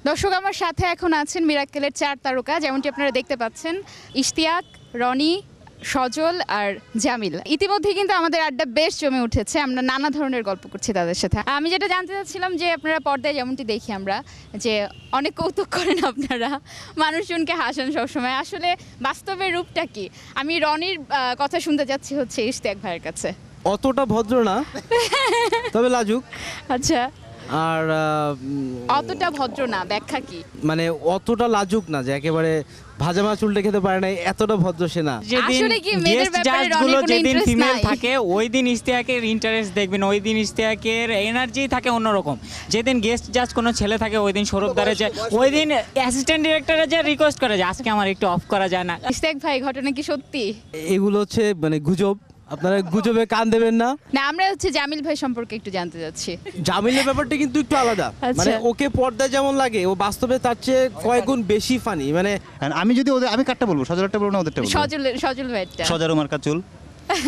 দর্শক আমার সাথে এখন আছেন মিরাক্কেলের 4 তারকা, যেমনটি আপনারা দেখতে পাচ্ছেন, ইশতিয়াক, রনি, সজল আর জামিল। ইতিমধ্যে কিন্তু আমাদের আড্ডা বেশ জমে উঠেছে, আমরা নানা ধরনের গল্প করছি তাদের সাথে। আমি যেটা জানতে চাচ্ছিলাম যে আপনারা পর্দায় যেমনটি দেখি আমরা যে অনেক কৌতুক করেন আপনারা, মানুষজনকে হাসান সবসময়, আসলে বাস্তবের রূপটা কি? আমি রনির কথা শুনতে যাচ্ছি হচ্ছে ইশতিয়াক ভাইয়ের কাছে। অতটা ভদ্র না, তবে লাজুক। আচ্ছা, আর অতটা ভদ্র না, ব্যাখ্যা কি? মানে অতটা লাজুক না যে একেবারে ভাজা মাছ উল্টে খেতে পারে না, এতটা ভদ্র সে না। আসলে কি মেয়েদের ব্যাপারে রনির কোনো যেদিন ইন্টারেস্ট ফিমেল নাই? থাকে ওই দিন ইশতিয়াকের ইন্টারেস্ট দেখবেন, ওই দিন ইশতিয়াকের এনার্জি থাকে অন্যরকম। যেদিন গেস্ট জাজ কোনো ছেলে থাকে ওই দিন সৌরভদারে যায়, ওই দিন অ্যাসিস্ট্যান্ট ডিরেক্টরে যা রিকোয়েস্ট করে যে আজকে আমার একটু অফ করা যায় না। ইশতিয়াক ভাই, ঘটনা কি সত্যি? এগুলো হচ্ছে মানে গুজব, আপনারা গুজবে কান দেবেন না। না, আমরা হচ্ছে জামিল ভাই সম্পর্কে একটু জানতে চাচ্ছি। জামিলের ব্যাপারটা কিন্তু একটু আলাদা, মানে ওকে পর্দায় যেমন লাগে ও বাস্তবে তার চেয়ে কয়েক গুণ বেশি ফানি। মানে আমি যদি আমি কাটটা বলবো, সজলটা বলবো না ওদেরটা বলবো? সজল ভাইটা। সজারু মার্কা চুল,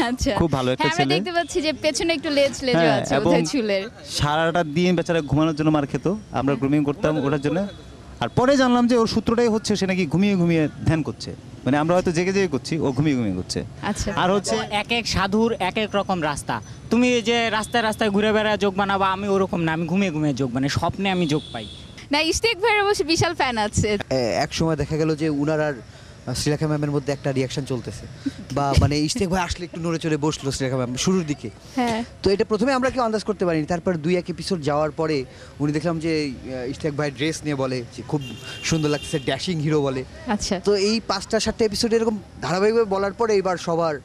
আচ্ছা, খুব ভালো একটা হ্যাঁ, আমরা ছেলে। দেখতে পাচ্ছি যে পেছনে একটু লেজ হ্যাঁ, আছে এবং ওদের চুলের। সারাটা দিন বেচারা ঘুমানোর জন্য মার খেত, আমরা গ্রুমিং করতাম ওটার জন্য। আর পরে জানলাম যে ওর সূত্রটাই হচ্ছে সে নাকি ঘুমিয়ে ঘুমিয়ে ধ্যান করছে, মানে আমরা হয়তো জেগে জেগে করছি, ও ঘুমিয়ে ঘুমিয়ে করছে। আচ্ছা, আর হচ্ছে এক এক সাধুর এক এক রকম রাস্তা। তুমি যে রাস্তায় রাস্তায় ঘুরে বেড়ায় যোগ বানাবা, আমি ওরকম না, আমি ঘুমিয়ে ঘুমিয়ে যোগ বানাই, স্বপ্নে আমি যোগ পাই না। ইশতিয়াক ভাইয়ের অবশ্য বিশাল ফ্যান আছে। এক সময় দেখা গেল যে উনার আর শ্রীলেখা ম্যামের মধ্যে একটা রিয়াকশন চলতেছে, বা মানে ইশতিয়াক ভাই আসলে একটু নড়ে চড়ে বসলো শ্রীলেখা ম্যাম শুরুর দিকে। হ্যাঁ, তো এটা প্রথমে আমরা কেউ আন্দাজ করতে পারিনি, তারপর 2-1 এপিসোড যাওয়ার পরে উনি দেখলাম যে ইশতিয়াক ভাই ড্রেস নিয়ে বলে যে খুব সুন্দর লাগছে, ড্যাশিং হিরো বলে। আচ্ছা, তো এই 5টা-7টা এপিসোড এরকম ধারাবাহিকভাবে বলার পরে এবার সবার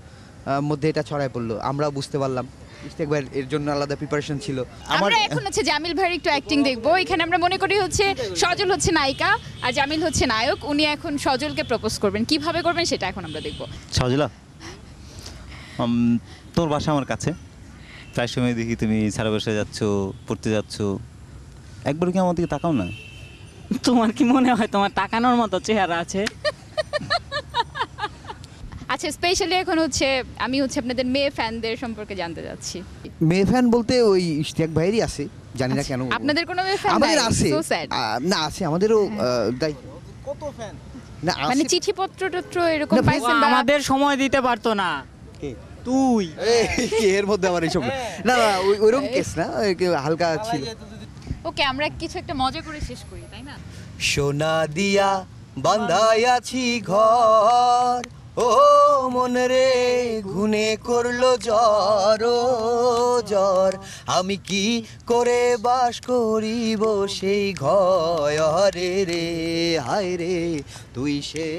মধ্যে এটা ছড়ায় পড়লো, আমরা বুঝতে পারলাম ইশতিয়াক ভাইয়ের এর জন্য আলাদা প্রিপারেশন ছিল। আমরা এখন হচ্ছে জামিল ভাইয়ের একটু অ্যাক্টিং দেখবো। এখানে আমরা মনে করি হচ্ছে সজল হচ্ছে নায়িকা আর জামিল হচ্ছে নায়ক। উনি এখন সজলকে প্রপোজ করবেন, কিভাবে করবেন সেটা এখন আমরা দেখবো। সজলা, তোর বাসা আমার কাছে, প্রায় সময় দেখি তুমি সারা বসে যাচ্ছ, পড়তে যাচ্ছ, একবার কি আমার দিকে তাকাও না? তোমার কি মনে হয় তোমার তাকানোর মতো চেহারা আছে? আচ্ছা, স্পেশালি এখন হচ্ছে আমি হচ্ছে আপনাদের মেয়ে ফ্যানদের সম্পর্কে জানতে চাচ্ছি। মেয়ে ফ্যান বলতে ওই ইশতিয়াক ভাইয়েরই আছে, জানি না কেন। আপনাদের কোনো মেয়ে ফ্যান আমাদের আছে, So sad. না আছে আমাদেরও, তাই কত ফ্যান! না মানে আছে। চিঠিপত্র টত্র এরকম না, ও পাইছেন বা- আমাদের সময় দিতে পারতো না। তুই এর মধ্যে আবার এইসব না, না ওইরকম কেস না, হালকা ছিল। ওকে, আমরা কিছু একটা মজা করে শেষ করি, তাই না? সোনা দিয়া বান্ধাই আছি ঘর, ও মন রে গুনে করলো জ্বর, ও জ্বর, আমি কি করে বাস করিব সেই ঘরে রে, হায় রে তুই সে।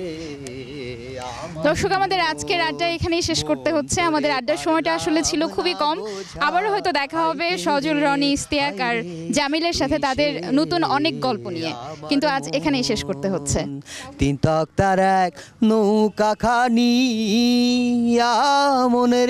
দর্শক, আমাদের আজকের আড্ডা এখানেই শেষ করতে হচ্ছে। আমাদের আড্ডার সময়টা আসলে ছিল খুবই কম। আবারও হয়তো দেখা হবে সজল, রনি, ইশতিয়াক আর জামিলের সাথে তাদের নতুন অনেক গল্প নিয়ে, কিন্তু আজ এখানেই শেষ করতে হচ্ছে। 3 তক্তার এক নৌকা খানি মনে